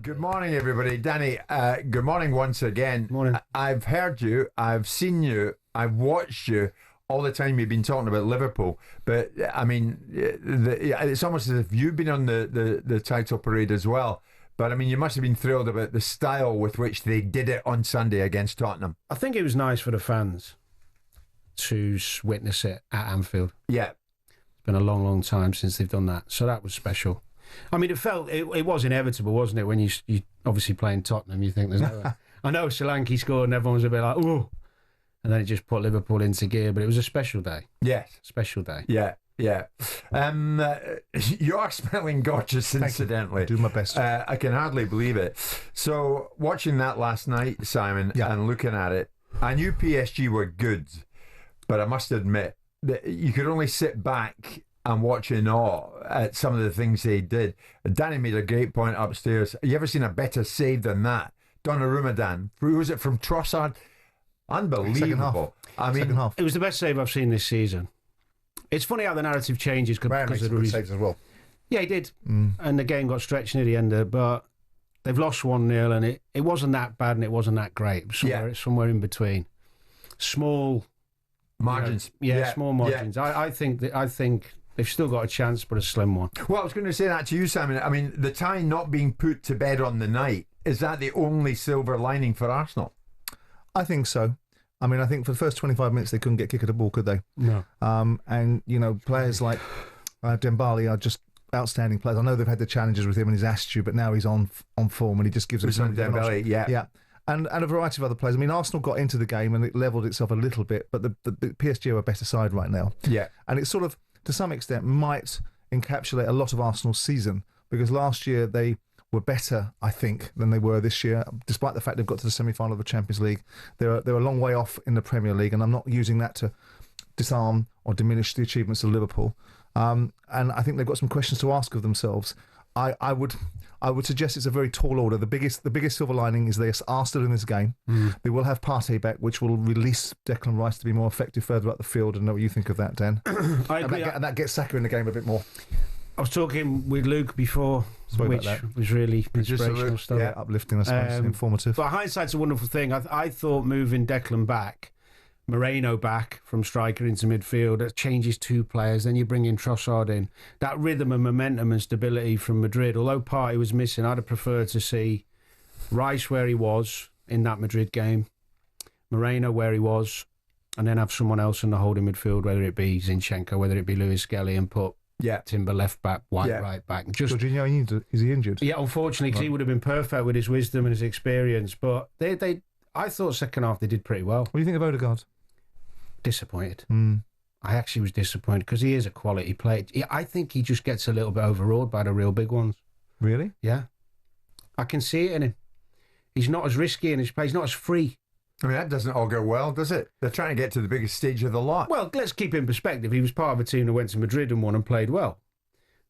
Good morning, everybody. Danny, good morning once again. Morning. I've heard you, I've seen you, I've watched you all the time you've been talking about Liverpool. But, I mean, it's almost as if you've been on the title parade as well. But, I mean, you must have been thrilled about the style with which they did it on Sunday against Tottenham. I think it was nice for the fans to witness it at Anfield. Yeah. It's been a long, long time since they've done that. So that was special. I mean, it was inevitable, wasn't it? When you obviously playing Tottenham, you think there's no way. I know Solanke scored and everyone was a bit like, ooh. And then it just put Liverpool into gear. But it was a special day. Yes. Special day. Yeah. Yeah. You are smelling gorgeous, incidentally. I do my best. I can hardly believe it. So, watching that last night, Simon, and looking at it, I knew PSG were good, but I must admit that you could only sit back and watch in awe at some of the things they did. Danny made a great point upstairs. Have you ever seen a better save than that? Donnarumma, Dan. Who was it from Trossard? Unbelievable. Second half. It was the best save I've seen this season. It's funny how the narrative changes because of the reason. Saves as well. Yeah, he did. And the game got stretched near the end there, but they've lost 1-0 and it wasn't that bad and it wasn't that great. Somewhere in between. Small margins. Small margins. Yeah. I think they've still got a chance, but a slim one. Well, I was going to say that to you, Simon. I mean, the tie not being put to bed on the night, is that the only silver lining for Arsenal? I think so. I mean, I think for the first 25 minutes they couldn't get kick at the ball, could they? No. And, you know, players like Dembele are just outstanding players. I know they've had the challenges with him and his attitude, but now he's on form and he just gives them something. Dembele, yeah. And a variety of other players. I mean, Arsenal got into the game and it levelled itself a little bit, but the PSG are a better side right now. Yeah. And it sort of, to some extent, might encapsulate a lot of Arsenal's season, because last year they were better, I think, than they were this year, despite the fact they've got to the semi-final of the Champions League. They're a long way off in the Premier League, and I'm not using that to disarm or diminish the achievements of Liverpool. And I think they've got some questions to ask of themselves. I would suggest it's a very tall order. The biggest silver lining is they are still in this game. They will have Partey back, which will release Declan Rice to be more effective further up the field. I know what you think of that, Dan. I agree. And that gets Saka in the game a bit more. I was talking with Luke before, which was really inspirational stuff. Yeah, uplifting, I suppose, informative. But hindsight's a wonderful thing. I thought moving Declan back, Mourinho back from striker into midfield, that changes two players. Then you bring in Trossard in. That rhythm and momentum and stability from Madrid, although Partey was missing, I'd have preferred to see Rice where he was in that Madrid game, Mourinho where he was, and then have someone else in the holding midfield, whether it be Zinchenko, whether it be Lewis Skelly, and put Timber left back, White right back. Jorginho, is he injured? Yeah, unfortunately, because he would have been perfect with his wisdom and his experience. But I thought second half they did pretty well. What do you think of Odegaard? Disappointed. I actually was disappointed because he is a quality player. I think he just gets a little bit overawed by the real big ones. Really? Yeah. I can see it in him. He's not as risky in his play. He's not as free. I mean, that doesn't all go well, does it? They're trying to get to the biggest stage of the lot. Well, let's keep in perspective. He was part of a team that went to Madrid and won and played well.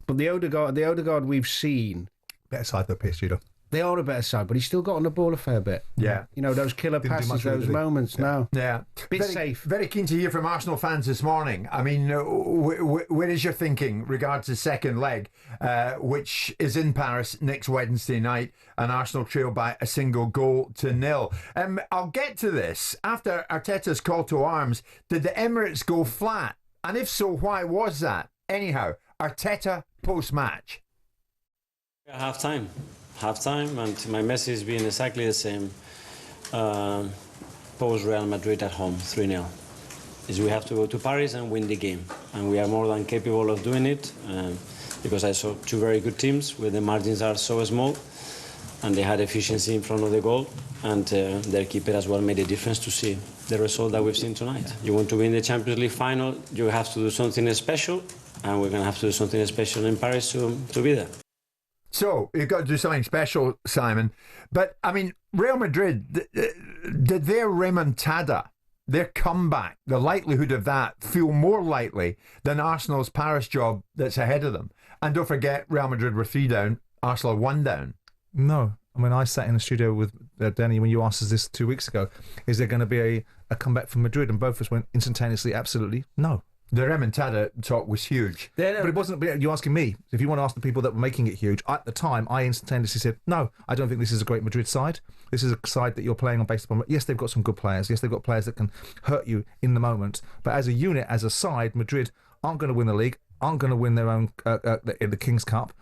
But the Odegaard we've seen... Better side than PSG, though. They are a better side, but he's still got on the ball a fair bit. Yeah. You know, those killer passes, those moments now. Yeah. Bit safe. Very keen to hear from Arsenal fans this morning. I mean, where is your thinking regards the second leg, which is in Paris next Wednesday night, and Arsenal trail by a single goal to nil? I'll get to this. After Arteta's call to arms, did the Emirates go flat? And if so, why was that? Anyhow, Arteta post-match. Half-time, and my message being exactly the same. Post Real Madrid at home, 3-0. Is we have to go to Paris and win the game, and we are more than capable of doing it, because I saw two very good teams where the margins are so small, and they had efficiency in front of the goal, and their keeper as well made a difference to see the result that we've seen tonight. You want to win the Champions League final, you have to do something special, and we're going to have to do something special in Paris to be there. So, you've got to do something special, Simon. But, I mean, Real Madrid, did their remontada, their comeback, the likelihood of that feel more likely than Arsenal's Paris job that's ahead of them? And don't forget, Real Madrid were 3 down, Arsenal 1 down. No. I mean, I sat in the studio with Danny when you asked us this 2 weeks ago. Is there going to be a comeback from Madrid? And both of us went instantaneously, absolutely no. The remontada talk was huge. But it wasn't. You're asking me. If you want to ask the people that were making it huge, at the time, I instantaneously said, no, I don't think this is a great Madrid side. This is a side that you're playing on based upon. Yes, they've got some good players. Yes, they've got players that can hurt you in the moment. But as a unit, as a side, Madrid aren't going to win the league, aren't going to win their own in the King's Cup,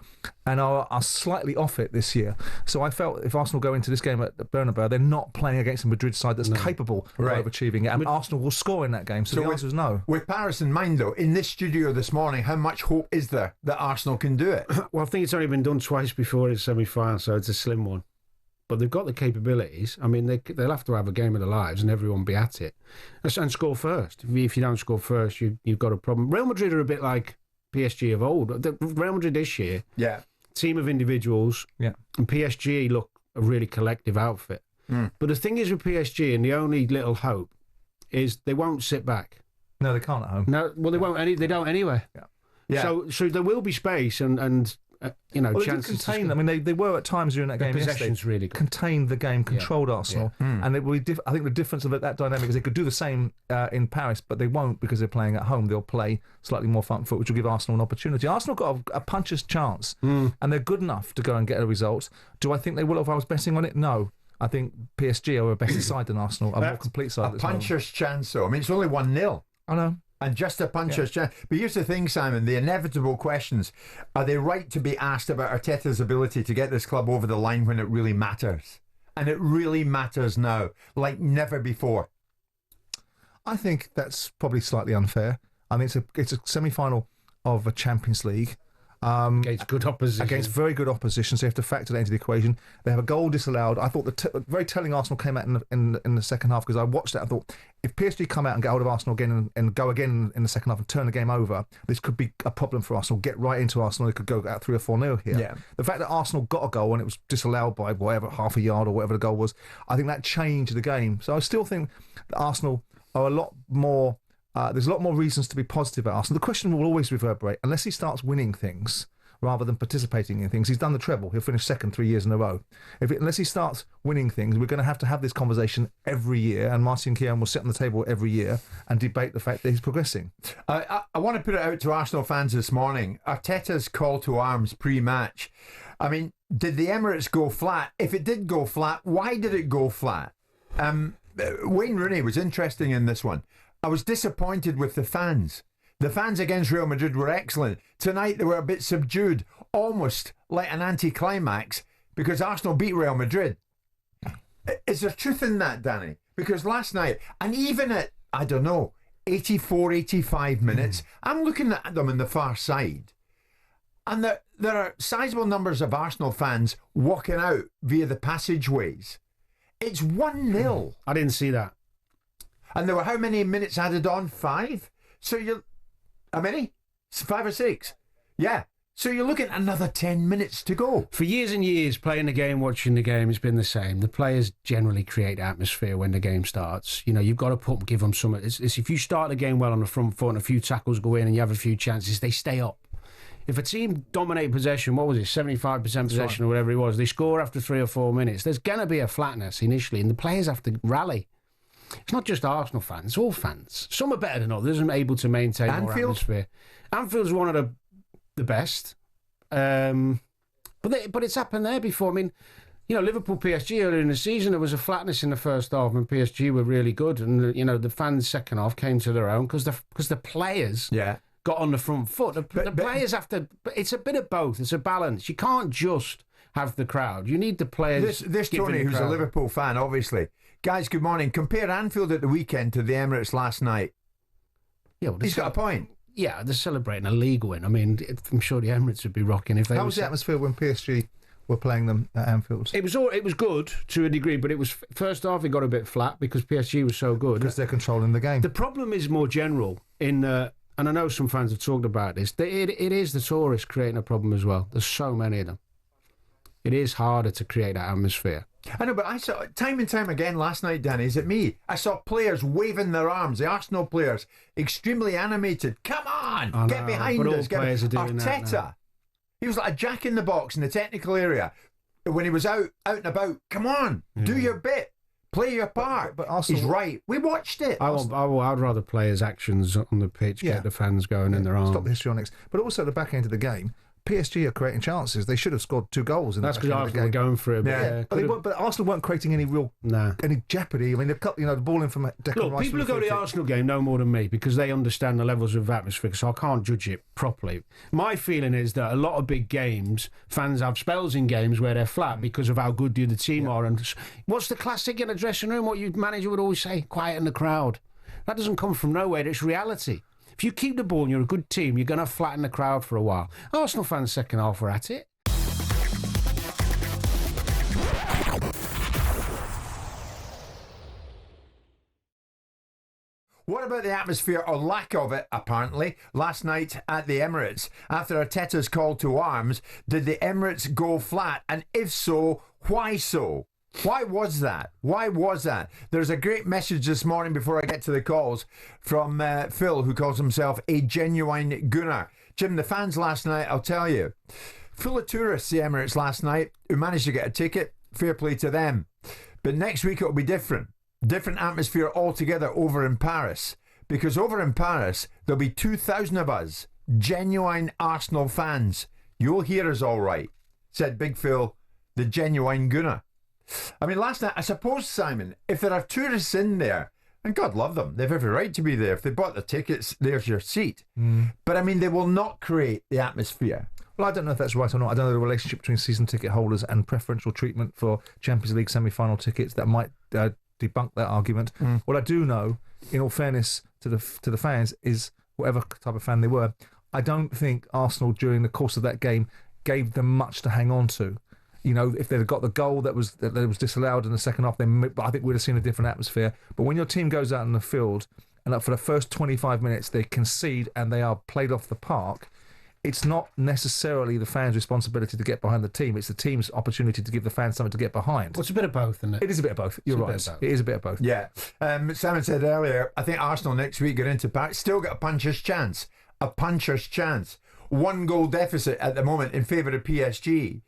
and are slightly off it this year. So I felt if Arsenal go into this game at Bernabeu, they're not playing against a Madrid side that's capable of achieving it, and Arsenal will score in that game. So the answer is no. With Paris in mind, though, in this studio this morning, how much hope is there that Arsenal can do it? Well, I think it's only been done twice before in semi-final, so it's a slim one. But they've got the capabilities. I mean, they'll have to have a game of their lives and everyone be at it. And score first. If you don't score first, you've got a problem. Real Madrid are a bit like PSG of old. The Real Madrid this year, team of individuals, and PSG look a really collective outfit. But the thing is with PSG, and the only little hope is they won't sit back. No, they can't at home. No, well, they won't. They don't anyway. So there will be space and chances. Contain. I mean, they were at times during that game. Possession's really good. Contained the game, controlled Arsenal, and it will be I think the difference of that dynamic is they could do the same in Paris, but they won't because they're playing at home. They'll play slightly more front foot, which will give Arsenal an opportunity. Arsenal got a puncher's chance, and they're good enough to go and get a result. Do I think they will if I was betting on it? No. I think PSG are a better side than Arsenal, a more complete side. A puncher's chance, though. I mean, it's only 1-0. I know. And just a puncher's chance. But here's the thing, Simon, the inevitable questions. Are they right to be asked about Arteta's ability to get this club over the line when it really matters? And it really matters now, like never before. I think that's probably slightly unfair. I mean, it's a semi-final of a Champions League. Against good opposition. Against very good opposition, so you have to factor that into the equation. They have a goal disallowed. I thought very telling Arsenal came out in the second half because I watched it. I thought if PSG come out and get hold of Arsenal again and go again in the second half and turn the game over, this could be a problem for Arsenal. Get right into Arsenal. It could go out 3 or 4-0 here. Yeah. The fact that Arsenal got a goal and it was disallowed by whatever, half a yard or whatever the goal was, I think that changed the game. So I still think that Arsenal are a lot more... there's a lot more reasons to be positive about Arsenal. The question will always reverberate unless he starts winning things rather than participating in things. He's done the treble. He'll finish second 3 years in a row. Unless he starts winning things, we're going to have this conversation every year, and Martin Keown will sit on the table every year and debate the fact that he's progressing. I want to put it out to Arsenal fans this morning. Arteta's call to arms pre-match. I mean, did the Emirates go flat? If it did go flat, why did it go flat? Wayne Rooney was interesting in this one. I was disappointed with the fans. The fans against Real Madrid were excellent. Tonight they were a bit subdued, almost like an anticlimax, because Arsenal beat Real Madrid. Is there truth in that, Danny? Because last night, and even at, 84, 85 minutes, I'm looking at them on the far side, and there are sizable numbers of Arsenal fans walking out via the passageways. It's 1-0. I didn't see that. And there were how many minutes added on? 5? So you're... How many? 5 or 6? Yeah. So you're looking at another 10 minutes to go. For years and years, playing the game, watching the game, it's been the same. The players generally create atmosphere when the game starts. You know, you've got to give them some... It's if you start the game well on the front foot and a few tackles go in and you have a few chances, they stay up. If a team dominate possession, what was it, 75% possession or whatever it was, they score after 3 or 4 minutes, there's going to be a flatness initially and the players have to rally. It's not just Arsenal fans, it's all fans. Some are better than others and able to maintain more atmosphere. Anfield's one of the best. But it's happened there before. I mean, you know, Liverpool, PSG earlier in the season, there was a flatness in the first half and PSG were really good. And, you know, the fans' second half came to their own because the players got on the front foot. The players have to... It's a bit of both. It's a balance. You can't just have the crowd. You need the players... This Tony, who's a Liverpool fan, obviously... Guys, good morning. Compare Anfield at the weekend to the Emirates last night. Yeah, well, he's got a point. Yeah, they're celebrating a league win. I mean, I'm sure the Emirates would be rocking if they... How was the atmosphere when PSG were playing them at Anfield? It was good to a degree, but it was first half it got a bit flat because PSG was so good. Because they're controlling the game. The problem is more general in... and I know some fans have talked about this. It is the tourists creating a problem as well. There's so many of them. It is harder to create that atmosphere. I know, but I saw time and time again last night, Danny, is it me? I saw players waving their arms, the Arsenal players, extremely animated. Come on, get behind us. Arteta, he was like a jack in the box in the technical area. When he was out and about, come on, do your bit. Play your part. But Arsenal, he's right. We watched it. I'd rather players' actions on the pitch get the fans going in their arms. Stop the histrionics. But also at the back end of the game, PSG are creating chances. They should have scored 2 goals. That's because Arsenal were going for it. But Arsenal weren't creating any real any jeopardy. I mean, the ball in from Declan Rice. People who go to the Arsenal game know more than me because they understand the levels of atmosphere, so I can't judge it properly. My feeling is that a lot of big games, fans have spells in games where they're flat because of how good the other team are. And what's the classic in a dressing room? What your manager would always say, quieten the crowd. That doesn't come from nowhere. It's reality. If you keep the ball and you're a good team, you're going to flatten the crowd for a while. Arsenal fans second half were at it. What about the atmosphere, or lack of it, apparently, last night at the Emirates? After Arteta's call to arms, did the Emirates go flat? And if so, why so? Why was that? Why was that? There's a great message this morning before I get to the calls from Phil, who calls himself a genuine gooner. Jim, the fans last night, I'll tell you, full of tourists, the Emirates last night, who managed to get a ticket. Fair play to them. But next week it'll be different. Different atmosphere altogether over in Paris. Because over in Paris, there'll be 2,000 of us, genuine Arsenal fans. You'll hear us all right, said Big Phil, the genuine gooner. I mean, last night, I suppose, Simon, if there are tourists in there, and God love them, they've every right to be there. If they bought the tickets, there's your seat. But I mean, they will not create the atmosphere. Well, I don't know if that's right or not. I don't know the relationship between season ticket holders and preferential treatment for Champions League semi-final tickets. That might debunk that argument. What I do know, in all fairness to the fans, is whatever type of fan they were, I don't think Arsenal during the course of that game gave them much to hang on to. You know, if they'd have got the goal that was disallowed in the second half, then I think we'd have seen a different atmosphere. But when your team goes out in the field and for the first 25 minutes they concede and they are played off the park, it's not necessarily the fans' responsibility to get behind the team. It's the team's opportunity to give the fans something to get behind. Well, it's a bit of both, isn't it? It is a bit of both. You're right. It is a bit of both. Yeah. Simon said earlier, I think Arsenal next week get into Paris, still got a puncher's chance. A puncher's chance. 1 goal deficit at the moment in favour of PSG.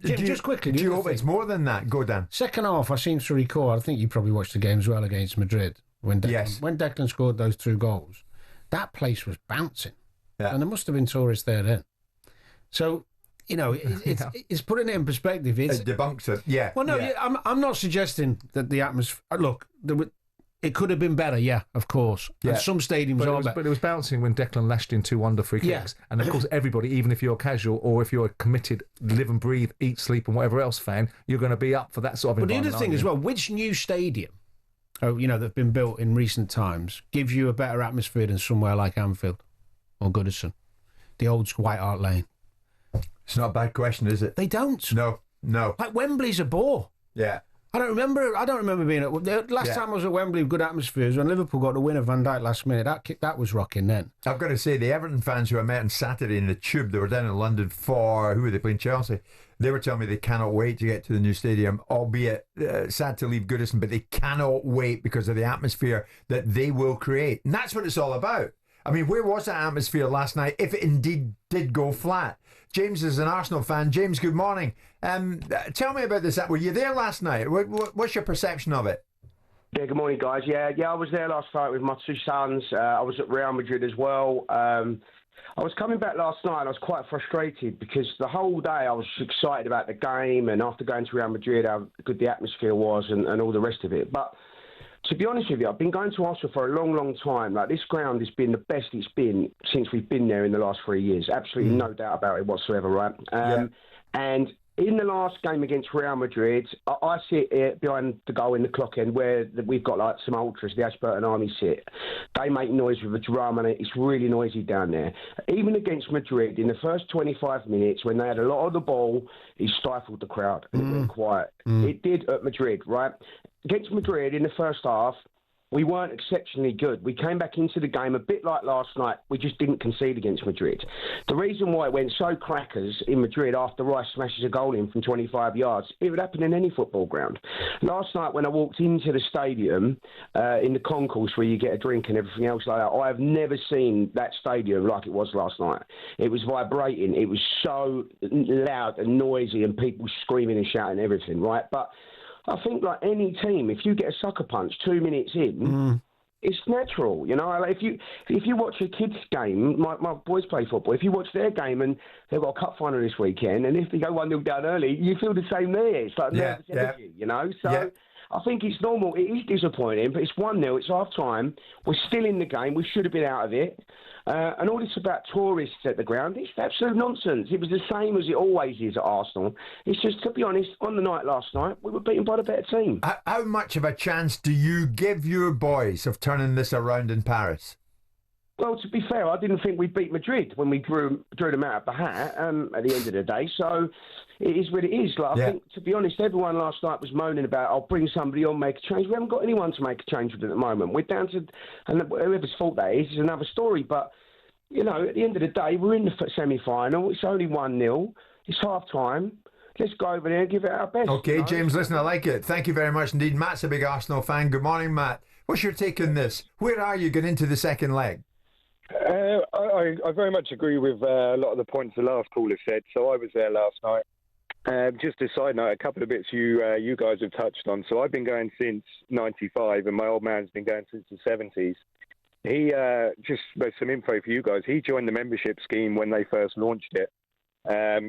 Just quickly, do you hope it's more than that? Go, Dan. Second half, I seem to recall, I think you probably watched the game as well against Madrid, when Declan scored those 2 goals. That place was bouncing. Yeah. And there must have been tourists there then. So, you know, it's putting it in perspective. It debunks it, yeah. Well, no, I'm not suggesting that the atmosphere... Look, it could have been better, of course. Yeah. And some stadiums are better. But it was bouncing when Declan lashed in 2 wonder free kicks. Yeah. And of course, everybody, even if you're casual or if you're a committed, live and breathe, eat, sleep and whatever else fan, you're going to be up for that sort of environment. But the other thing as well, which new stadium, that have been built in recent times, gives you a better atmosphere than somewhere like Anfield or Goodison, the old White Hart Lane? It's not a bad question, is it? They don't. No. Like Wembley's a bore. Yeah. I don't remember being at... The last time I was at Wembley with good atmospheres when Liverpool got the win of Van Dijk last minute. That was rocking then. I've got to say, the Everton fans who I met on Saturday in the Tube, they were down in London for... Who were they playing? Chelsea. They were telling me they cannot wait to get to the new stadium, albeit sad to leave Goodison, but they cannot wait because of the atmosphere that they will create. And that's what it's all about. I mean, where was that atmosphere last night if it indeed did go flat? James is an Arsenal fan. James, good morning. Tell me about this. Were you there last night? What's your perception of it? Yeah, good morning, guys. Yeah, I was there last night with my 2 sons. I was at Real Madrid as well. I was coming back last night and I was quite frustrated because the whole day I was excited about the game and after going to Real Madrid, how good the atmosphere was and all the rest of it. But to be honest with you, I've been going to Arsenal for a long, long time. Like, this ground has been the best it's been since we've been there in the last 3 years. Absolutely no doubt about it whatsoever, right? And in the last game against Real Madrid, I sit behind the goal in the clock end where we've got like some ultras, the Ashburton Army sit. They make noise with a drum and it's really noisy down there. Even against Madrid, in the first 25 minutes, when they had a lot of the ball, he stifled the crowd and it went quiet. It did at Madrid, right? Against Madrid in the first half, we weren't exceptionally good. We came back into the game a bit like last night. We just didn't concede against Madrid. The reason why it went so crackers in Madrid after Rice smashes a goal in from 25 yards, it would happen in any football ground. Last night when I walked into the stadium, in the concourse where you get a drink and everything else like that, I have never seen that stadium like it was last night. It was vibrating. It was so loud and noisy and people screaming and shouting and everything, right? But I think like any team, if you get a sucker punch 2 minutes in, it's natural, you know. Like if you watch a kids' game, my boys play football. If you watch their game and they've got a cup final this weekend, and if they go 1-0 down early, you feel the same there. It's like nervous energy, you know. So I think it's normal. It is disappointing, but it's 1-0. It's half time. We're still in the game. We should have been out of it. And all this about tourists at the ground, it's absolute nonsense. It was the same as it always is at Arsenal. It's just, to be honest, on the night last night, we were beaten by the better team. How much of a chance do you give your boys of turning this around in Paris? Well, to be fair, I didn't think we'd beat Madrid when we drew them out of the hat at the end of the day. So it is what it is. Like, I think, to be honest, everyone last night was moaning about, I'll bring somebody on, make a change. We haven't got anyone to make a change with at the moment. We're down to, and whoever's fault that is another story. But, you know, at the end of the day, we're in the semi-final. It's only 1-0. It's half-time. Let's go over there and give it our best. Okay, you know? James, listen, I like it. Thank you very much indeed. Matt's a big Arsenal fan. Good morning, Matt. What's your take on this? Where are you going into the second leg? I very much agree with a lot of the points the last caller said. So I was there last night. Just a side note, a couple of bits you guys have touched on. So I've been going since '95, and my old man's been going since the '70s. He just some info for you guys. He joined the membership scheme when they first launched it.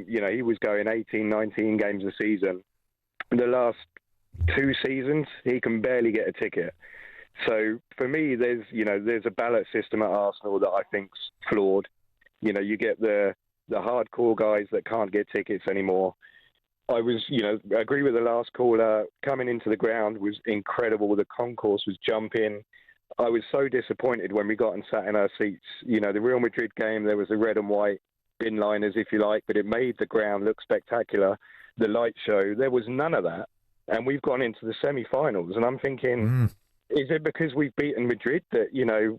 You know, he was going 18, 19 games a season. The last 2 seasons, he can barely get a ticket. So for me, there's a ballot system at Arsenal that I think's flawed. You know, you get the hardcore guys that can't get tickets anymore. I was, agree with the last caller. Coming into the ground was incredible. The concourse was jumping. I was so disappointed when we got and sat in our seats. You know, the Real Madrid game, there was the red and white bin liners, if you like, but it made the ground look spectacular. The light show, there was none of that. And we've gone into the semi-finals, and I'm thinking... Is it because we've beaten Madrid that,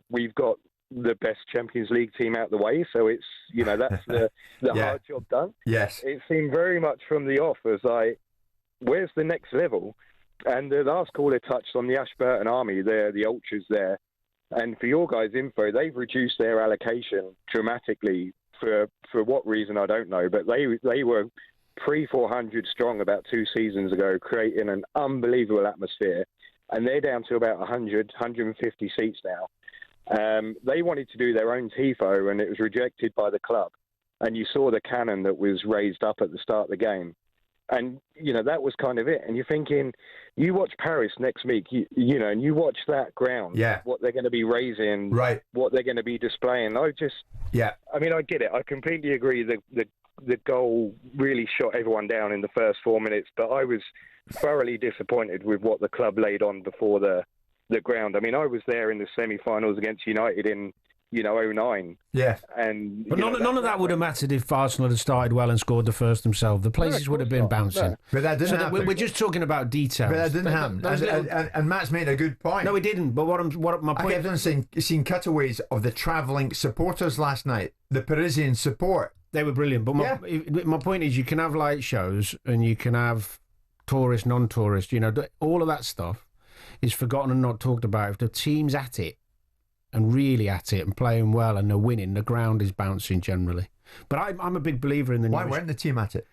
we've got the best Champions League team out the way? So it's, that's the hard job done. Yes. It seemed very much from the off as like, where's the next level? And the last caller touched on the Ashburton Army, the ultras there. And for your guys' info, they've reduced their allocation dramatically for what reason, I don't know. But they were pre-400 strong about 2 seasons ago, creating an unbelievable atmosphere. And they're down to about 100, 150 seats now. They wanted to do their own TIFO, and it was rejected by the club. And you saw the cannon that was raised up at the start of the game. And, that was kind of it. And you're thinking, you watch Paris next week, and you watch that ground, what they're going to be raising, what they're going to be displaying. I mean, I get it. I completely agree. The goal really shot everyone down in the first 4 minutes, but I was thoroughly disappointed with what the club laid on before the ground. I mean, I was there in the semi-finals against United in 2009. Yeah. And but none of that would have mattered if Arsenal had started well and scored the first themselves. The places would have been bouncing. No. But that didn't happen. We're just talking about details. But that didn't happen. And Matt's made a good point. No, he didn't. But what my point... I've seen cutaways of the travelling supporters last night, the Parisian support. They were brilliant. But my point is, you can have light shows and you can have tourist, non-tourist, all of that stuff is forgotten and not talked about. If the team's at it and really at it and playing well and they're winning, the ground is bouncing generally. But I'm a big believer in the... Why weren't the team at it?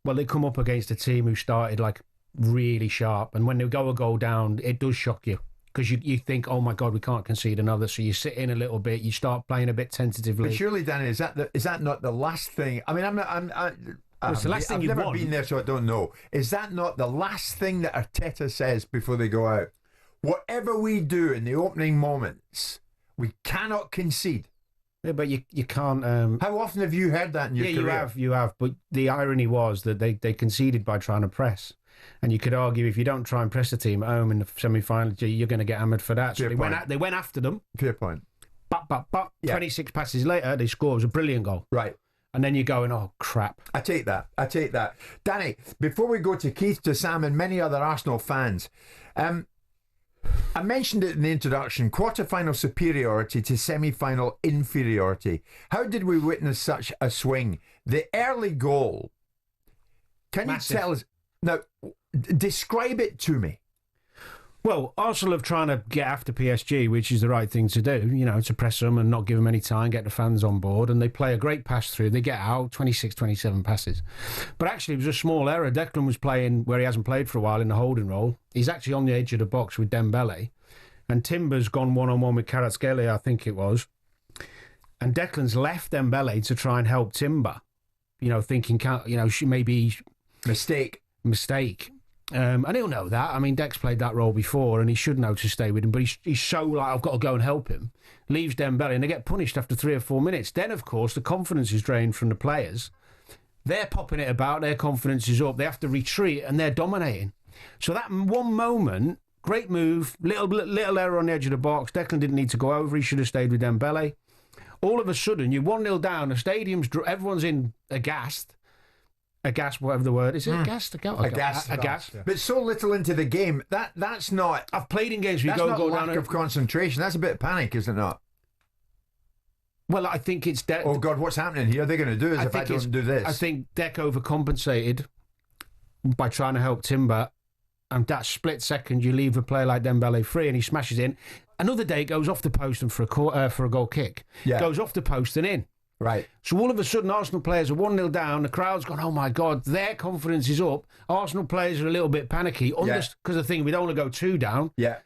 Well, they come up against a team who started like really sharp, and when they go a goal down, it does shock you because you think, oh my God, we can't concede another. So you sit in a little bit, you start playing a bit tentatively. But surely, Danny, is that not the last thing? I mean, it's the last thing I've never been there, so I don't know. Is that not the last thing that Arteta says before they go out? Whatever we do in the opening moments, we cannot concede. Yeah, but you can't... How often have you heard that in your career? You have. But the irony was that they conceded by trying to press. And you could argue if you don't try and press a team at home in the semi-final, you're going to get hammered for that. So they went after them. Fair point. But 26 passes later, they scored. It was a brilliant goal. Right. And then you're going, oh, crap. I take that. Danny, before we go to Keith, to Sam and many other Arsenal fans, I mentioned it in the introduction, quarter-final superiority to semi-final inferiority. How did we witness such a swing? The early goal, can you tell us... Now, describe it to me. Well, Arsenal are trying to get after PSG, which is the right thing to do, to press them and not give them any time, get the fans on board, and they play a great pass through. They get out, 26, 27 passes. But actually, it was a small error. Declan was playing where he hasn't played for a while in the holding role. He's actually on the edge of the box with Dembele, and Timber's gone one-on-one with Kvaratskhelia, I think it was. And Declan's left Dembele to try and help Timber, thinking, maybe... Mistake. And he'll know that. I mean, Dex played that role before, and he should know to stay with him. But he's so like, I've got to go and help him. Leaves Dembele, and they get punished after 3 or 4 minutes. Then, of course, the confidence is drained from the players. They're popping it about. Their confidence is up. They have to retreat, and they're dominating. So that one moment, great move, little error on the edge of the box. Declan didn't need to go over. He should have stayed with Dembele. All of a sudden, you're 1-0 down. The stadium's everyone's in aghast. Aghast, whatever the word is. It aghast? Aghast. Yeah. But so little into the game. That's not. I've played in games where you go down. Lack of concentration. That's a bit of panic, is it not? Well, I think it's. Oh God, what's happening here? They're going to do this if I don't do this. I think Deck overcompensated by trying to help Timber, and that split second you leave a player like Dembele free, and he smashes in. Another day it goes off the post and for a goal kick. Yeah. Goes off the post and in. Right. So all of a sudden, Arsenal players are 1-0 down. The crowd's gone, oh my God, their confidence is up. Arsenal players are a little bit panicky because the thing, we don't want to go 2 down. Yeah.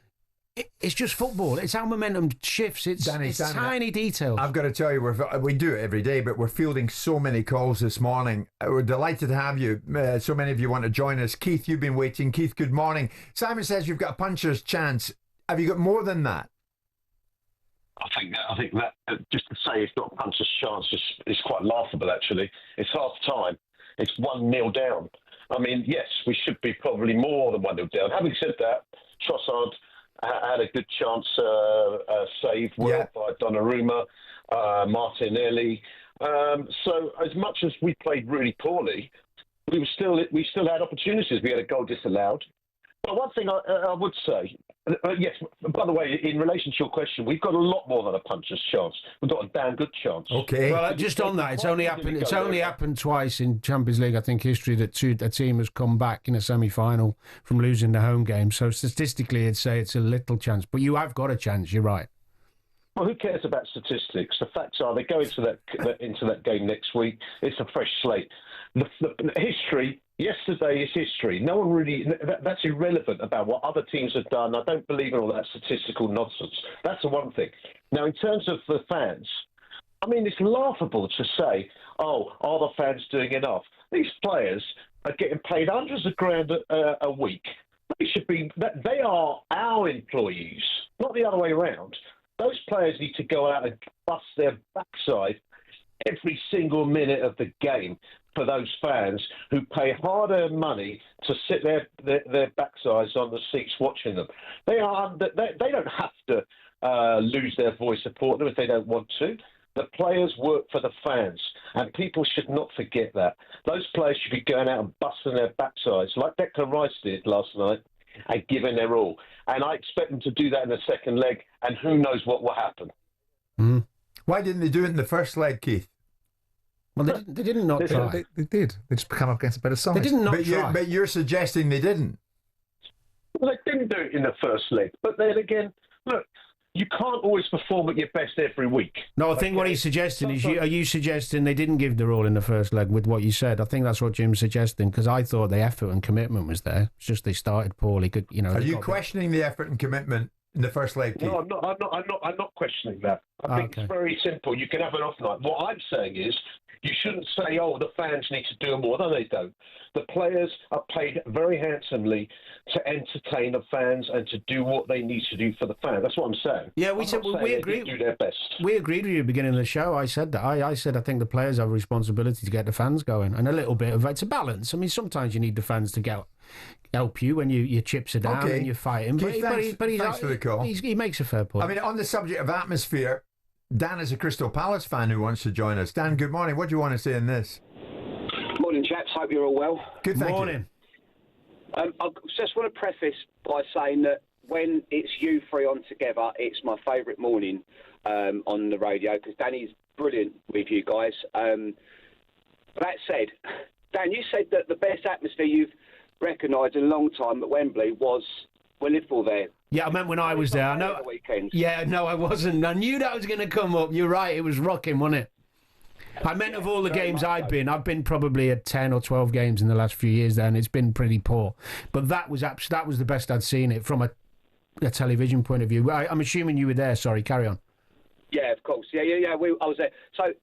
It's just football. It's how momentum shifts. It's tiny details. I've got to tell you, we do it every day, but we're fielding so many calls this morning. We're delighted to have you. So many of you want to join us. Keith, you've been waiting. Keith, good morning. Simon says you've got a puncher's chance. Have you got more than that? I think that just to say it's not a puncher's chance is quite laughable, actually. It's half time. It's 1-0 down. I mean, yes, we should be probably more than 1-0 down. Having said that, Trossard had a good chance saved by Donnarumma, Martinelli. So as much as we played really poorly, we still had opportunities. We had a goal disallowed. But one thing I would say, yes, by the way, in relation to your question, we've got a lot more than a puncher's chance. We've got a damn good chance. Okay. Well, just on that, it's only happened twice in Champions League, I think, history that a team has come back in a semi-final from losing the home game. So statistically, I'd say it's a little chance. But you have got a chance, you're right. Well, who cares about statistics? The facts are they go into that game next week. It's a fresh slate. The history, yesterday is history. No one really, that's irrelevant about what other teams have done. I don't believe in all that statistical nonsense. That's the one thing. Now, in terms of the fans, I mean, it's laughable to say, oh, are the fans doing enough? These players are getting paid hundreds of grand a week. They are our employees, not the other way around. Those players need to go out and bust their backside every single minute of the game for those fans who pay hard-earned money to sit their backsides on the seats watching them. They don't have to lose their voice, support them if they don't want to. The players work for the fans, and people should not forget that. Those players should be going out and busting their backsides like Declan Rice did last night and giving their all. And I expect them to do that in the second leg, and who knows what will happen. Mm. Why didn't they do it in the first leg, Keith? Well, they didn't not try. They did. They just come up against a better side. They didn't not try. But you're suggesting they didn't. Well, they didn't do it in the first leg. But then again, look, you can't always perform at your best every week. No, I think what he's suggesting is, are you suggesting they didn't give their all in the first leg with what you said? I think that's what Jim's suggesting, because I thought the effort and commitment was there. It's just they started poorly. Are you questioning the effort and commitment in the first leg, Keith? No, I'm not questioning that. I think it's very simple. You can have an off night. What I'm saying is, you shouldn't say, oh, the fans need to do more. No, they don't. The players are paid very handsomely to entertain the fans and to do what they need to do for the fans. That's what I'm saying. Yeah, we agreed. Do their best. We agreed with you at the beginning of the show. I said that. I said I think the players have a responsibility to get the fans going, and a little bit of it's a balance. I mean, sometimes you need the fans to help you when your chips are down and you're fighting. Keith, thanks for the call. He makes a fair point. I mean, on the subject of atmosphere, Dan is a Crystal Palace fan who wants to join us. Dan, good morning. What do you want to say in this? Morning, chaps. Hope you're all well. Good, thank morning. I just want to preface by saying that when it's you three on together, it's my favourite morning on the radio, because Danny's brilliant with you guys. That said, Dan, you said that the best atmosphere you've recognised in a long time at Wembley was Liverpool there? Yeah, I meant when I was there. I know. Yeah, no, I wasn't. I knew that was going to come up. You're right. It was rocking, wasn't it? I meant of all the games I've been probably at 10 or 12 games in the last few years there, and it's been pretty poor. But that was the best I'd seen it from a television point of view. I'm assuming you were there. Sorry, carry on. Yeah, of course. Yeah. I was there. So,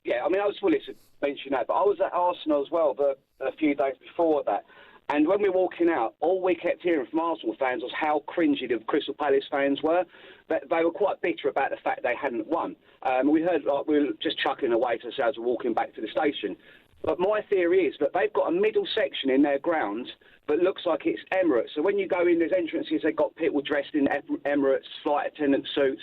yeah, I mean, I was willing to mention that, but I was at Arsenal as well a few days before that. And when we were walking out, all we kept hearing from Arsenal fans was how cringy the Crystal Palace fans were. They were quite bitter about the fact they hadn't won. We heard we were just chuckling away to ourselves walking back to the station. But my theory is that they've got a middle section in their ground that looks like it's Emirates. So when you go in, there's entrances, they've got people dressed in Emirates flight attendant suits.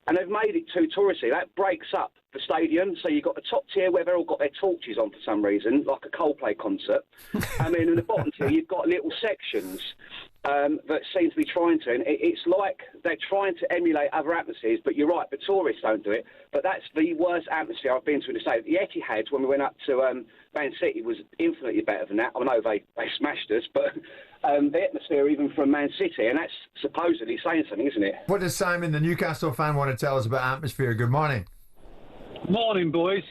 And they've made it too touristy. That breaks up the stadium. So you've got the top tier where they've all got their torches on for some reason, like a Coldplay concert. I mean, in the bottom tier, you've got little sections that seem to be trying to. And it's like they're trying to emulate other atmospheres. But you're right, the tourists don't do it. But that's the worst atmosphere I've been to in the stadium. The Etihad, when we went up to Man City, was infinitely better than that. I know they smashed us, but the atmosphere even from Man City, and that's supposedly saying something, isn't it? What does Simon, the Newcastle fan, want to tell us about atmosphere? Good morning. Morning, boys.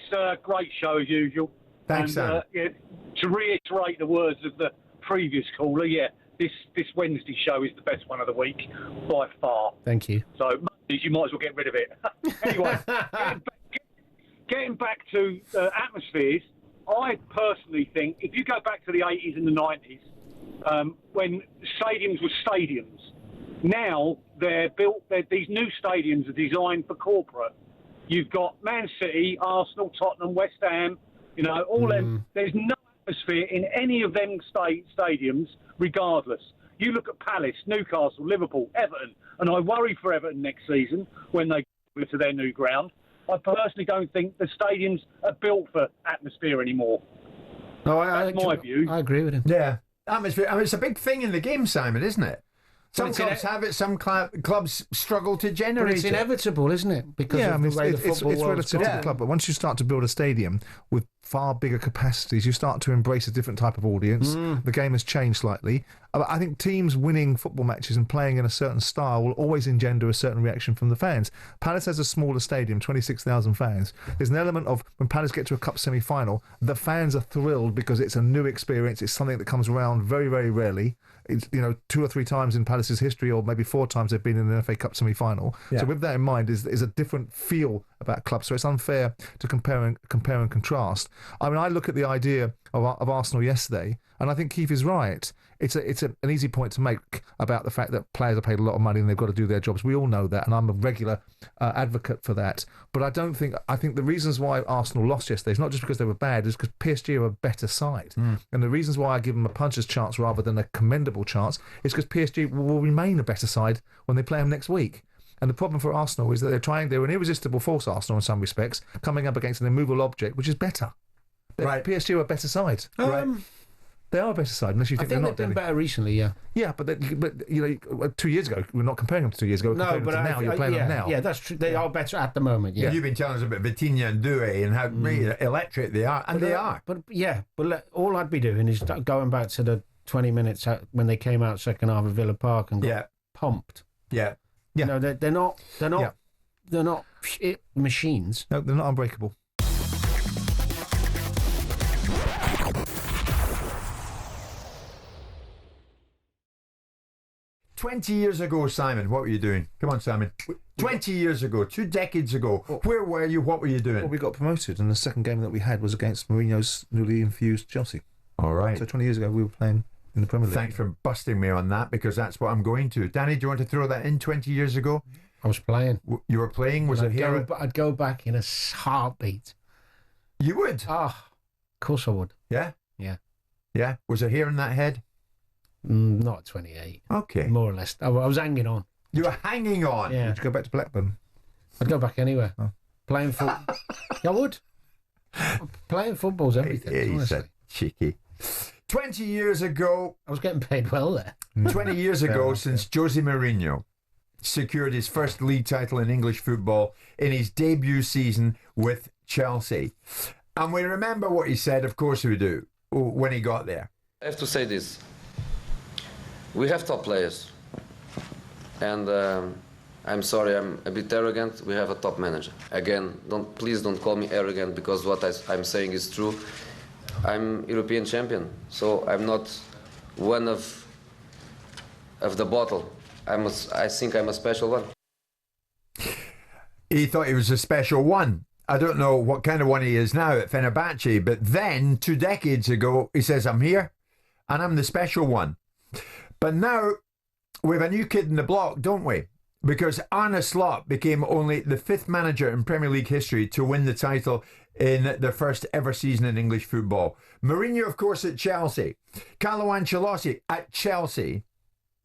Great show as usual. Thanks, Sam. To reiterate the words of the previous caller, this Wednesday show is the best one of the week by far. Thank you. So Mondays, you might as well get rid of it. Anyway, getting back to atmospheres, I personally think if you go back to the 80s and the 90s, when stadiums were stadiums, now these new stadiums are designed for corporate. You've got Man City, Arsenal, Tottenham, West Ham, all them. There's no atmosphere in any of them stadiums, regardless. You look at Palace, Newcastle, Liverpool, Everton, and I worry for Everton next season when they go to their new ground. I personally don't think the stadiums are built for atmosphere anymore. No, That's my view. I agree with him. Yeah. Atmosphere. I mean, it's a big thing in the game, Simon, isn't it? Some clubs have it, some clubs struggle to generate it. It's inevitable, isn't it? Because of the way the football it's relative to the club. But once you start to build a stadium with far bigger capacities, you start to embrace a different type of audience. The game has changed slightly. I think teams winning football matches and playing in a certain style will always engender a certain reaction from the fans. Palace has a smaller stadium, 26,000 fans. There's an element of when Palace get to a cup semi-final, the fans are thrilled because it's a new experience. It's something that comes around very, very rarely. It's, 2 or 3 times in Palace's history, or maybe 4 times they've been in an FA Cup semi-final. Yeah. So with that in mind, is a different feel about clubs. So it's unfair to compare and contrast. I mean, I look at the idea of Arsenal yesterday, and I think Keith is right. It's an easy point to make about the fact that players are paid a lot of money and they've got to do their jobs. We all know that, and I'm a regular advocate for that. But I think the reasons why Arsenal lost yesterday is not just because they were bad, it's because PSG are a better side. And the reasons why I give them a puncher's chance rather than a commendable chance is because PSG will remain a better side when they play them next week. And the problem for Arsenal is that they're an irresistible force, Arsenal, in some respects, coming up against an immovable object, which is better. Right. PSG are a better side. Right. They are a better side, unless you think they're not. They've been better recently, yeah. Yeah, but 2 years ago, we're not comparing them to 2 years ago. We're comparing them to now. You're playing them now. Yeah, that's true. They are better at the moment. Yeah. You've been telling us about Vitinha and Doué and how electric they are, and they are. But all I'd be doing is going back to the 20 minutes when they came out second half of Villa Park and got pumped. Yeah. They're not machines. No, they're not unbreakable. "20 years ago, Simon, what were you doing?" Come on, Simon. 20 years ago, 2 decades ago, where were you? What were you doing? Well, we got promoted, and the second game that we had was against Mourinho's newly infused Chelsea. All right. So 20 years ago, we were playing in the Premier League. Thanks for busting me on that, because that's what I'm going to. Danny, do you want to throw that in 20 years ago? I was playing. You were playing? Was it here? I'd go back in a heartbeat. You would? Of course I would. Yeah? Yeah. Yeah? Was it here in that head? Not at 28. Okay. More or less. I was hanging on. You were hanging on? Yeah. Would you go back to Blackburn? I'd go back anywhere. Oh. Playing football. I would. Playing football's everything. He said cheeky. 20 years ago. I was getting paid well there. 20 years ago, since Jose Mourinho secured his first league title in English football in his debut season with Chelsea. And we remember what he said, of course we do, when he got there. I have to say this. We have top players. and I'm sorry, I'm a bit arrogant. We have a top manager. Again, please don't call me arrogant, because what I'm saying is true. I'm European champion, so I'm not one of the bottle. I think I'm a special one. He thought he was a special one. I don't know what kind of one he is now at Fenerbahce, but then 2 decades ago, he says, I'm here and I'm the special one. But now we have a new kid in the block, don't we? Because Arne Slot became only the 5th manager in Premier League history to win the title in their first ever season in English football. Mourinho, of course, at Chelsea. Carlo Ancelotti at Chelsea.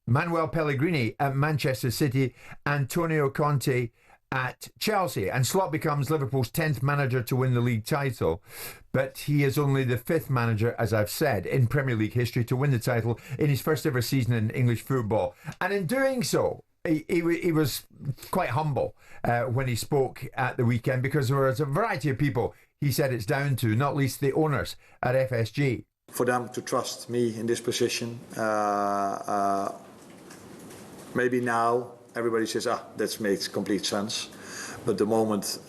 Manuel Pellegrini at Manchester City. Antonio Conte at Chelsea, and Slot becomes Liverpool's 10th manager to win the league title, but he is only the 5th manager, as I've said, in Premier League history to win the title in his first ever season in English football. And in doing so, he was quite humble when he spoke at the weekend, because there was a variety of people he said it's down to, not least the owners at FSG. For them to trust me in this position, maybe now everybody says, that makes complete sense. But the moment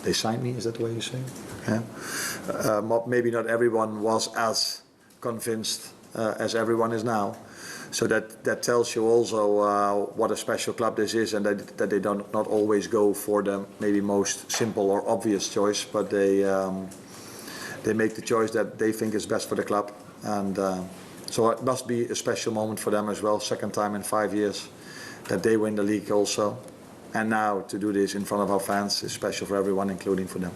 they signed me, is that the way you say it? Yeah. Maybe not everyone was as convinced as everyone is now. So that tells you also what a special club this is, and that they don't not always go for the maybe most simple or obvious choice, but they make the choice that they think is best for the club. And so it must be a special moment for them as well. 2nd time in 5 years that they win the league also. And now to do this in front of our fans is special for everyone, including for them.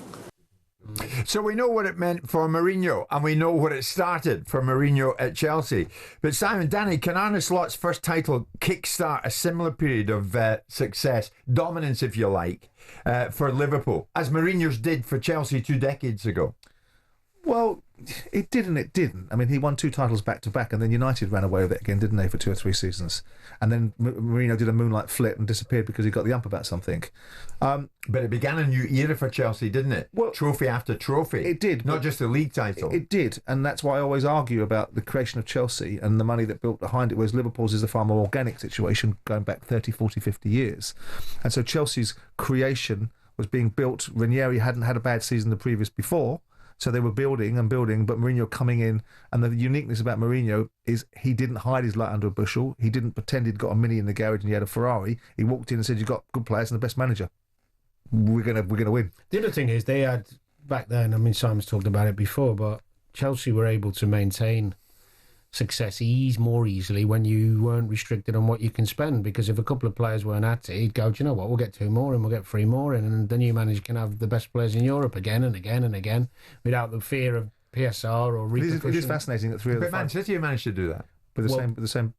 So we know what it meant for Mourinho, and we know what it started for Mourinho at Chelsea. But Simon, Danny, can Arne Slot's first title kickstart a similar period of success, dominance if you like, for Liverpool, as Mourinho's did for Chelsea 2 decades ago? Well, it did and it didn't. I mean, he won 2 titles back to back, and then United ran away with it again, didn't they, for 2 or 3 seasons? And then Mourinho did a moonlight flip and disappeared because he got the ump about something. But it began a new era for Chelsea, didn't it? Well, trophy after trophy. It did. Not just the league title. It did, and that's why I always argue about the creation of Chelsea and the money that built behind it, whereas Liverpool's is a far more organic situation going back 30, 40, 50 years. And so Chelsea's creation was being built. Ranieri hadn't had a bad season the previous before. So they were building and building, but Mourinho coming in, and the uniqueness about Mourinho is he didn't hide his light under a bushel. He didn't pretend he'd got a Mini in the garage and he had a Ferrari. He walked in and said, "You've got good players and the best manager. We're gonna win." The other thing is they had back then. I mean, Simon's talked about it before, but Chelsea were able to maintain success more easily when you weren't restricted on what you can spend, because if a couple of players weren't at it, he'd go, do you know what, we'll get 2 more and we'll get 3 more in, and the new manager can have the best players in Europe again and again and again without the fear of PSR or repercussion. It is fascinating that 3 of the Man City managed to do that. With the same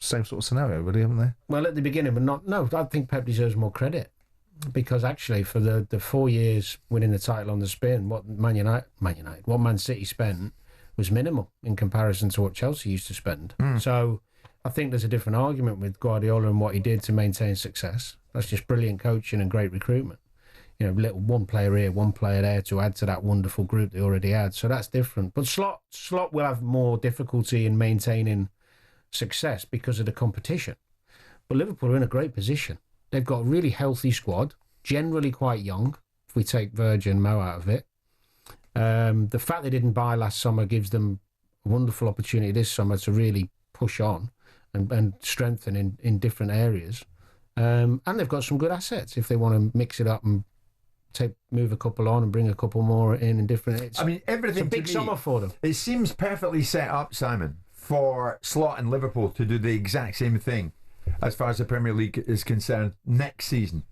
sort of scenario, really, haven't they? Well, at the beginning, but not. No, I think Pep deserves more credit, because actually for the 4 years winning the title on the spin, what Man City spent was minimal in comparison to what Chelsea used to spend. So I think there's a different argument with Guardiola and what he did to maintain success. That's just brilliant coaching and great recruitment. You know, one player here, one player there to add to that wonderful group they already had. So that's different. But Slot will have more difficulty in maintaining success because of the competition. But Liverpool are in a great position. They've got a really healthy squad, generally quite young, if we take Virgil and Mo out of it. The fact they didn't buy last summer gives them a wonderful opportunity this summer to really push on and strengthen in different areas. And they've got some good assets if they want to mix it up and move a couple on and bring a couple more in different. It's a big summer for them. It seems perfectly set up, Simon, for Slot and Liverpool to do the exact same thing as far as the Premier League is concerned next season.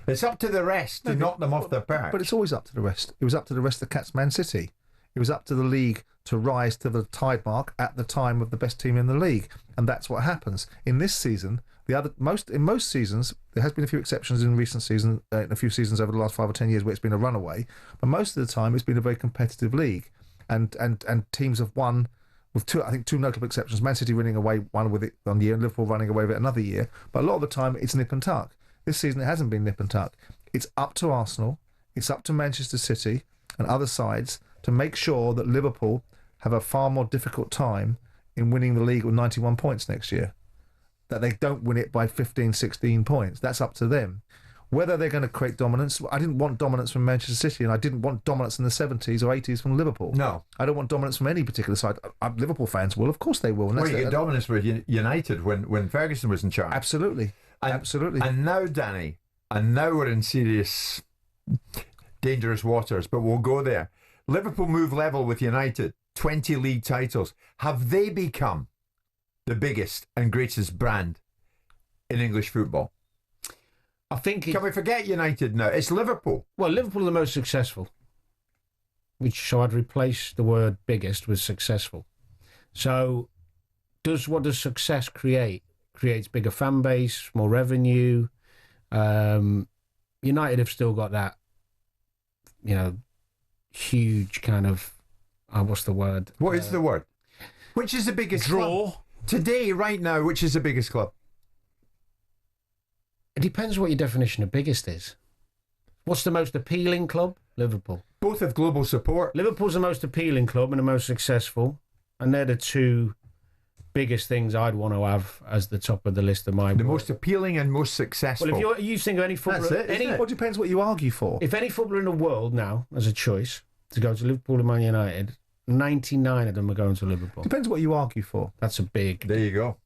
It's up to the rest to knock them off their perch. But it's always up to the rest. It was up to the rest of the Cats Man City. It was up to the league to rise to the tide mark at the time of the best team in the league. And that's what happens. In this season, in most seasons, there has been a few exceptions in recent seasons, a few seasons over the last 5 or 10 years where it's been a runaway. But most of the time, it's been a very competitive league. And teams have won with 2 notable exceptions. Man City winning away one with it one year and Liverpool running away with it another year. But a lot of the time, it's nip and tuck. This season, it hasn't been nip and tuck. It's up to Arsenal, it's up to Manchester City and other sides to make sure that Liverpool have a far more difficult time in winning the league with 91 points next year. that they don't win it by 15, 16 points. That's up to them. Whether they're going to create dominance, I didn't want dominance from Manchester City, and I didn't want dominance in the 70s or 80s from Liverpool. No. I don't want dominance from any particular side. Liverpool fans will, of course they will. Well, you get dominance with United when Ferguson was in charge. Absolutely. Absolutely. And now, Danny, now we're in serious, dangerous waters, but we'll go there. Liverpool move level with United, 20 league titles. Have they become the biggest and greatest brand in English football? I think... Can we forget United now? It's Liverpool. Well, Liverpool are the most successful. So I'd replace the word biggest with successful. So what does success create? Creates bigger fan base, more revenue. United have still got that, huge kind of... what's the word? What is the word? Which is the biggest draw? Club? Today, right now, which is the biggest club? It depends what your definition of biggest is. What's the most appealing club? Liverpool. Both have global support. Liverpool's the most appealing club and the most successful, and they're the two biggest things I'd want to have as the top of the list of my... The most appealing and most successful. Well, if you think of any footballer... That's it, Well, it depends what you argue for. If any footballer in the world now has a choice to go to Liverpool or Man United, 99 of them are going to Liverpool. Depends what you argue for. That's a big... There you go.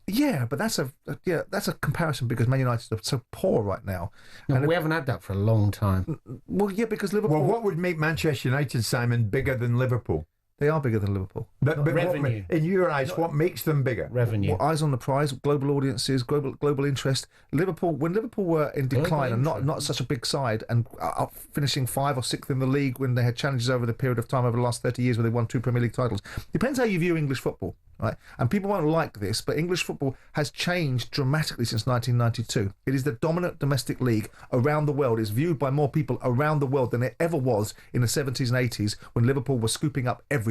Yeah, but that's a comparison because Man United are so poor right now. No, and we haven't had that for a long time. Well, yeah, because Liverpool... Well, what would make Manchester United, Simon, bigger than Liverpool? They are bigger than Liverpool. But revenue. In your eyes, what makes them bigger? Revenue. Well, eyes on the prize, global audiences, global interest. Liverpool, when Liverpool were in decline and not such a big side and finishing 5th or 6th in the league when they had challenges over the period of time over the last 30 years where they won 2 Premier League titles. Depends how you view English football, right? And people won't like this, but English football has changed dramatically since 1992. It is the dominant domestic league around the world. It's viewed by more people around the world than it ever was in the 70s and 80s when Liverpool was scooping up everything.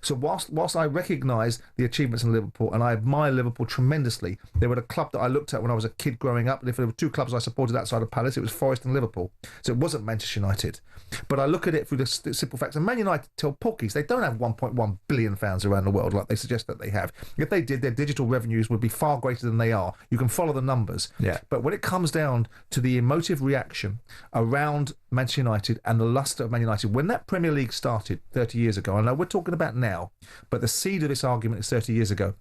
So whilst I recognise the achievements in Liverpool and I admire Liverpool tremendously, they were the club that I looked at when I was a kid growing up. And if there were 2 clubs I supported outside of Palace, it was Forest and Liverpool. So it wasn't Manchester United. But I look at it through the simple facts. And Man United tell porkies they don't have 1.1 billion fans around the world like they suggest that they have. If they did, their digital revenues would be far greater than they are. You can follow the numbers. Yeah. But when it comes down to the emotive reaction around Manchester United and the lustre of Man United, when that Premier League started 30 years ago, I know we're talking about now, but the seed of this argument is 30 years ago.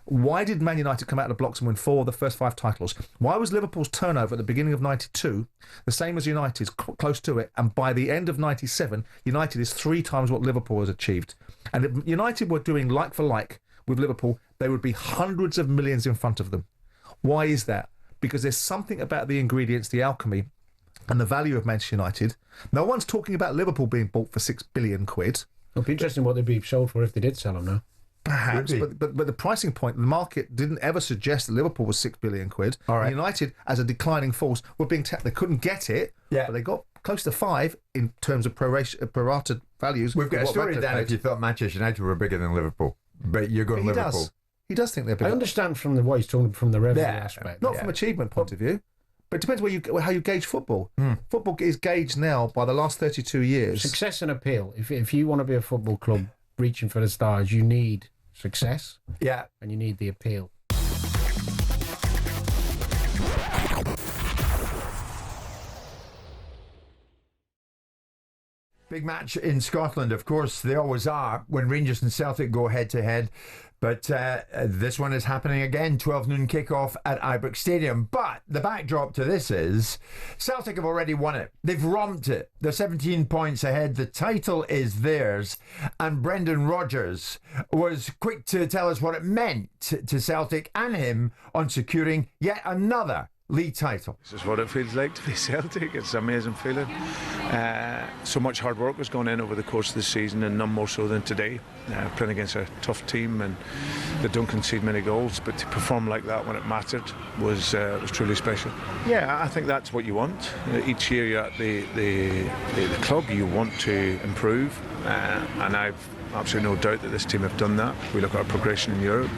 Why did Man United come out of the blocks and win 4 of the first 5 titles? Why was Liverpool's turnover at the beginning of 92 the same as United's, close to it? And by the end of 97, United is 3 times what Liverpool has achieved. And if United were doing like for like with Liverpool, they would be hundreds of millions in front of them. Why is that? Because there's something about the ingredients, the alchemy, and the value of Manchester United. No one's talking about Liverpool being bought for £6 billion. It'll be interesting what they'd be sold for if they did sell them now. Perhaps, but the pricing point, the market didn't ever suggest that Liverpool was £6 billion. All right. United, as a declining force, were being they couldn't get it, but they got close to 5 in terms of prorated values. We've got a story, Dan, if you thought Manchester United were bigger than Liverpool, but you're going Liverpool. He does think they're bigger. I understand from what he's talking from the revenue aspect. Not from achievement point of view. But it depends how you gauge football. Football is gauged now by the last 32 years. Success and appeal. If you want to be a football club reaching for the stars, you need success. Yeah. And you need the appeal. Big match in Scotland, of course, they always are when Rangers and Celtic go head-to-head. But this one is happening again, 12 noon kickoff at Ibrox Stadium. But the backdrop to this is Celtic have already won it. They've romped it. They're 17 points ahead. The title is theirs. And Brendan Rodgers was quick to tell us what it meant to Celtic and him on securing yet another league title. This is what it feels like to be Celtic. It's an amazing feeling. So much hard work has gone in over the course of the season, and none more so than today. Playing against a tough team and they don't concede many goals, but to perform like that when it mattered was truly special. Yeah, I think that's what you want. Each year you're at the club, you want to improve, and I've absolutely no doubt that this team have done that. We look at our progression in Europe,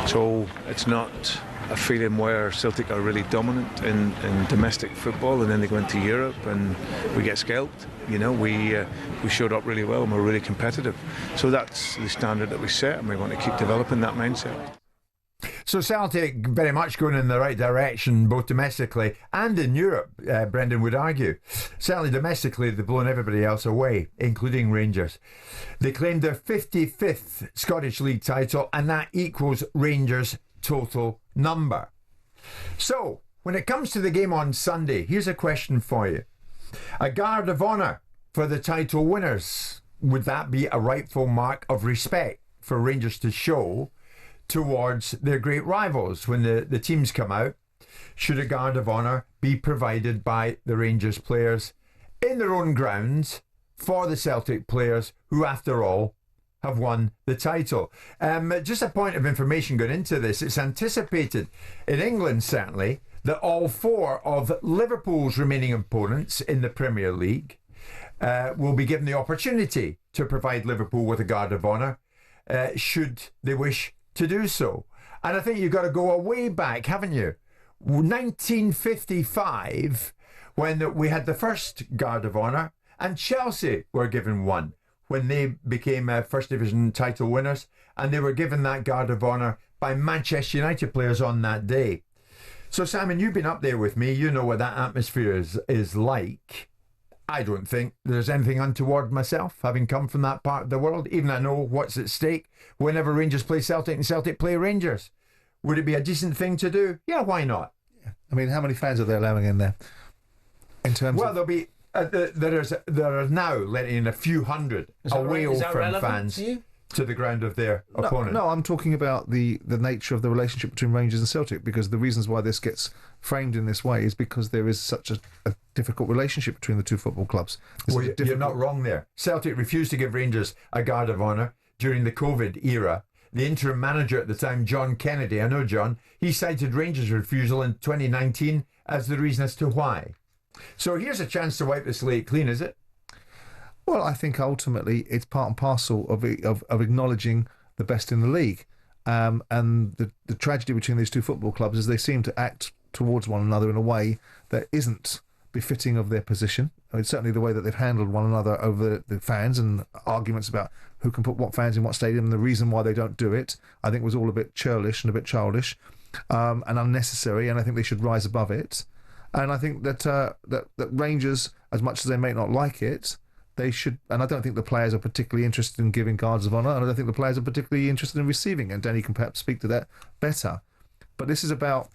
so it's not a feeling where Celtic are really dominant in domestic football and then they go into Europe and we get scalped. You know, we showed up really well and we're really competitive. So that's the standard that we set, and we're going to keep developing that mindset. So Celtic very much going in the right direction, both domestically and in Europe, Brendan would argue. Certainly domestically, they've blown everybody else away, including Rangers. They claimed their 55th Scottish League title, and that equals Rangers' total number. So, when it comes to the game on Sunday, here's a question for you. A guard of honour for the title winners. Would that be a rightful mark of respect for Rangers to show towards their great rivals when the teams come out? Should a guard of honour be provided by the Rangers players in their own grounds for the Celtic players who, after all, have won the title? Just a point of information going into this. It's anticipated in England, certainly, that all 4 of Liverpool's remaining opponents in the Premier League will be given the opportunity to provide Liverpool with a guard of honour should they wish to do so. And I think you've got to go way back, haven't you? 1955, when we had the first guard of honour, and Chelsea were given one when they became First Division title winners, and they were given that guard of honour by Manchester United players on that day. So Simon, you've been up there with me. You know what that atmosphere is like. I don't think there's anything untoward myself, having come from that part of the world. Even I know what's at stake whenever Rangers play Celtic and Celtic play Rangers. Would it be a decent thing to do? Yeah, why not? Yeah. I mean, how many fans are they allowing in there? In terms of... there'll be there are now letting in a few hundred away from fans to the ground of their opponent. No, I'm talking about the nature of the relationship between Rangers and Celtic, because the reasons why this gets framed in this way is because there is such a difficult relationship between the two football clubs. Well, you're not wrong there. Celtic refused to give Rangers a guard of honour during the COVID era. The interim manager at the time, John Kennedy, I know John, he cited Rangers' refusal in 2019 as the reason as to why. So here's a chance to wipe the slate clean, is it? Well, I think ultimately it's part and parcel of acknowledging the best in the league. And the tragedy between these two football clubs is they seem to act towards one another in a way that isn't befitting of their position. I mean, certainly the way that they've handled one another over the fans and arguments about who can put what fans in what stadium and the reason why they don't do it, I think was all a bit churlish and a bit childish and unnecessary, and I think they should rise above it. And I think that Rangers, as much as they may not like it, they should, and I don't think the players are particularly interested in giving guards of honour, and I don't think the players are particularly interested in receiving, and Danny can perhaps speak to that better. But this is about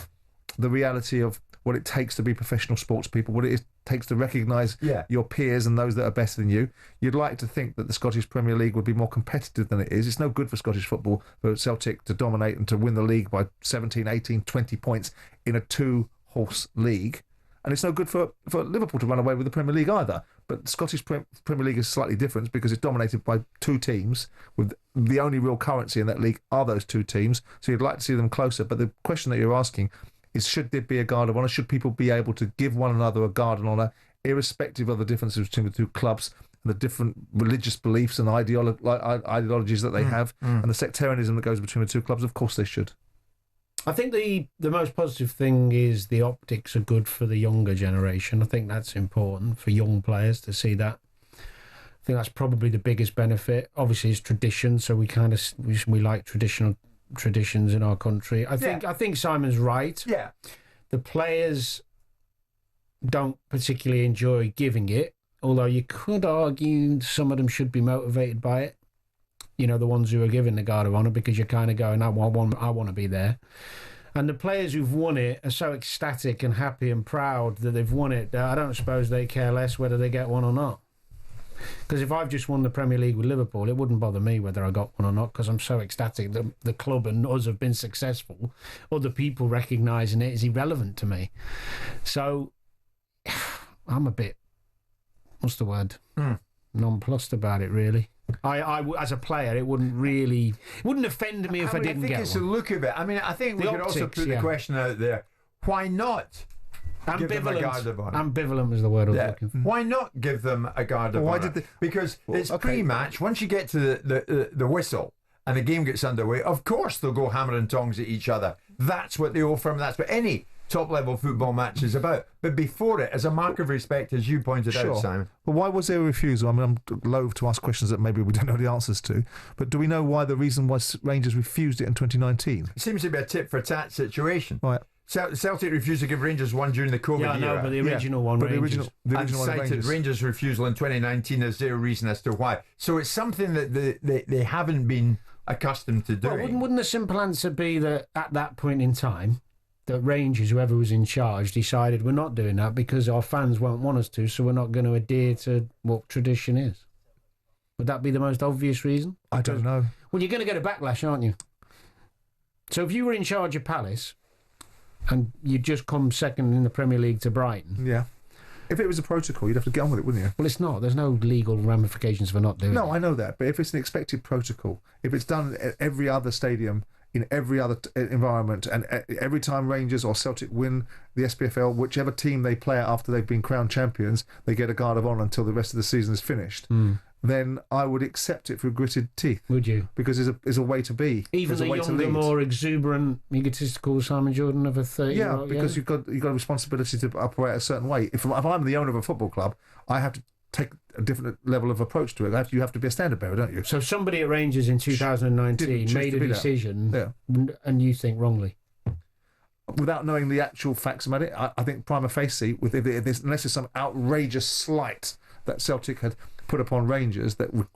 the reality of what it takes to be professional sports people, what it takes to recognise your peers and those that are better than you. You'd like to think that the Scottish Premier League would be more competitive than it is. It's no good for Scottish football for Celtic to dominate and to win the league by 17, 18, 20 points in a two-horse league. And it's no good for Liverpool to run away with the Premier League either. But the Scottish Premier League is slightly different because it's dominated by two teams, with the only real currency in that league are those two teams. So you'd like to see them closer. But the question that you're asking is, should there be a guard of honour? Should people be able to give one another a guard of honour, irrespective of the differences between the two clubs and the different religious beliefs and ideologies that they have and the sectarianism that goes between the two clubs? Of course they should. I think the most positive thing is the optics are good for the younger generation. I think that's important for young players to see that. I think that's probably the biggest benefit. Obviously, it's tradition, so we like traditions in our country. I think Simon's right. Yeah, the players don't particularly enjoy giving it, although you could argue some of them should be motivated by it. You know, the ones who are given the guard of honour, because you're kind of going, I want to be there. And the players who've won it are so ecstatic and happy and proud that they've won it that I don't suppose they care less whether they get one or not. Because if I've just won the Premier League with Liverpool, it wouldn't bother me whether I got one or not, because I'm so ecstatic that the club and us have been successful. Other people recognising it is irrelevant to me. So I'm a bit, what's the word? Nonplussed about it, really. I as a player, it wouldn't offend me if I didn't get one. I think it's the look of it. I mean, I think we could also put the question out there: why not give them a guard of honour? Ambivalent is the word I was looking for. Why not give them a guard of honour? Because it's pre-match. Once you get to the whistle and the game gets underway, of course they'll go hammer and tongs at each other. That's what they owe from. That's what any top-level football match is about. But before it, as a mark of respect, as you pointed out, Simon. But why was there a refusal? I mean, I'm loath to ask questions that maybe we don't know the answers to. But do we know why the reason was Rangers refused it in 2019? It seems to be a tit-for-tat situation. Right. Celtic refused to give Rangers one during the COVID era. era. But the original one, but Rangers. The original one, cited Rangers' refusal in 2019 as their reason as to why. So it's something that they haven't been accustomed to doing. Well, wouldn't the simple answer be that at that point in time, that Rangers, whoever was in charge, decided we're not doing that because our fans won't want us to, so we're not going to adhere to what tradition is? Would that be the most obvious reason? I don't know. Well, you're going to get a backlash, aren't you? So if you were in charge of Palace and you'd just come second in the Premier League to Brighton... Yeah. If it was a protocol, you'd have to get on with it, wouldn't you? Well, it's not. There's no legal ramifications for not doing it. No, I know that. But if it's an expected protocol, if it's done at every other stadium, in every other environment, and every time Rangers or Celtic win the SPFL, whichever team they play after they've been crowned champions, they get a guard of honour until the rest of the season is finished. Then I would accept it through gritted teeth. Would you? Because it's a way to be. Even the younger, more exuberant, egotistical Simon Jordan of a 30. Yeah, because you've got a responsibility to operate a certain way. If I'm the owner of a football club, I have to take a different level of approach to it. You have to be a standard bearer, don't you? So somebody at Rangers in 2019 made a decision, and you think wrongly. Without knowing the actual facts about it, I think prima facie, unless there's some outrageous slight that Celtic had put upon Rangers that would,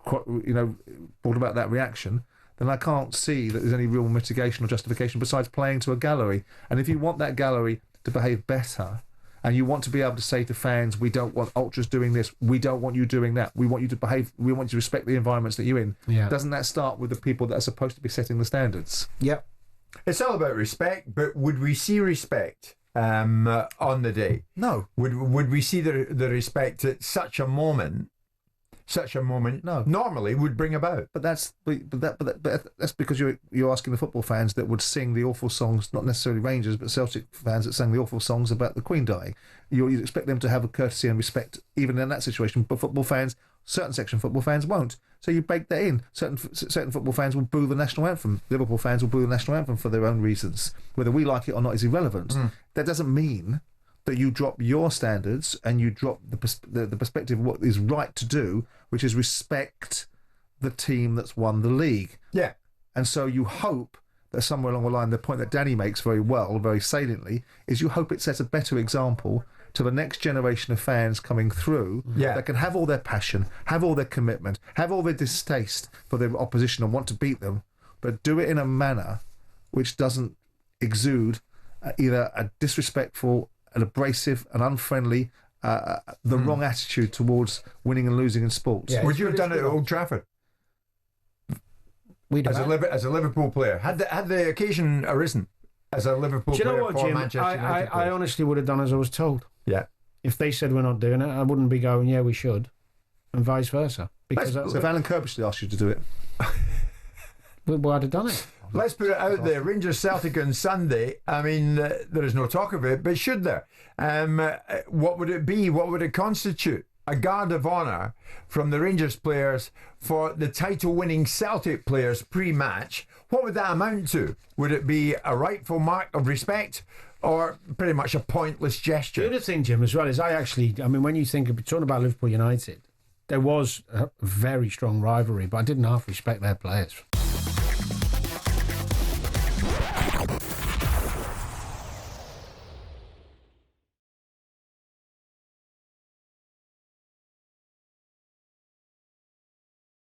brought about that reaction, then I can't see that there's any real mitigation or justification besides playing to a gallery. And if you want that gallery to behave better, and you want to be able to say to fans, we don't want ultras doing this, we don't want you doing that, we want you to behave, we want you to respect the environments that you're in. Yeah. Doesn't that start with the people that are supposed to be setting the standards? Yep. It's all about respect, but would we see respect on the day? No. Would we see the respect at such a moment? No, normally would bring about. But that's because you're asking the football fans that would sing the awful songs, not necessarily Rangers, but Celtic fans that sang the awful songs about the Queen dying. You'd expect them to have a courtesy and respect even in that situation. But football fans, certain section of football fans won't. So you bake that in. Certain football fans will boo the national anthem. Liverpool fans will boo the national anthem for their own reasons. Whether we like it or not is irrelevant. That doesn't mean that you drop your standards and you drop the perspective of what is right to do, which is respect the team that's won the league. Yeah. And so you hope that somewhere along the line, the point that Danny makes very well, very saliently, is you hope it sets a better example to the next generation of fans coming through that can have all their passion, have all their commitment, have all their distaste for their opposition and want to beat them, but do it in a manner which doesn't exude either a disrespectful, an abrasive, an unfriendly, the wrong attitude towards winning and losing in sports. Yeah, would you have done it at Old Trafford? As a Liverpool player, had the occasion arisen as a Liverpool player what, for Jim? Manchester United? I honestly would have done as I was told. Yeah. If they said we're not doing it, I wouldn't be going, yeah, we should, and vice versa. Because so if Alan Kirbishley asked you to do it, well, I'd have done it. Let's put it out there. Rangers Celtic on Sunday. I mean, there is no talk of it, but should there? What would it be? What would it constitute? A guard of honour from the Rangers players for the title-winning Celtic players pre-match. What would that amount to? Would it be a rightful mark of respect or pretty much a pointless gesture? The other thing, Jim, as well, is when you think of talking about Liverpool United, there was a very strong rivalry, but I didn't half respect their players.